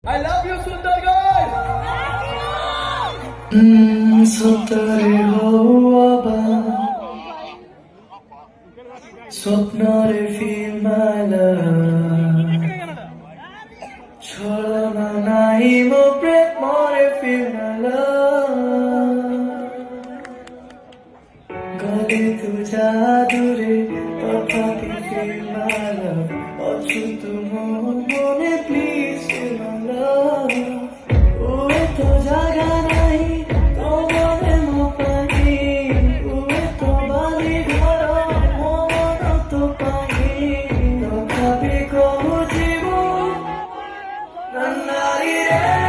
I love you, Sundar guys. সতরে হওয়া স্বপ্নরে ফিরমালা ছলনা নাই মো প্রেমরে ফিরমালা গলে তুজা দূরে তথাপি ফিরমালা অচ্যুত মনে প্লিজ ফিরমালা ওই তো জাগা নাই তোমারে মো পাহি ওই তো বালি ঘর মন তো পাহি তথাপি কহু জীব নারী রে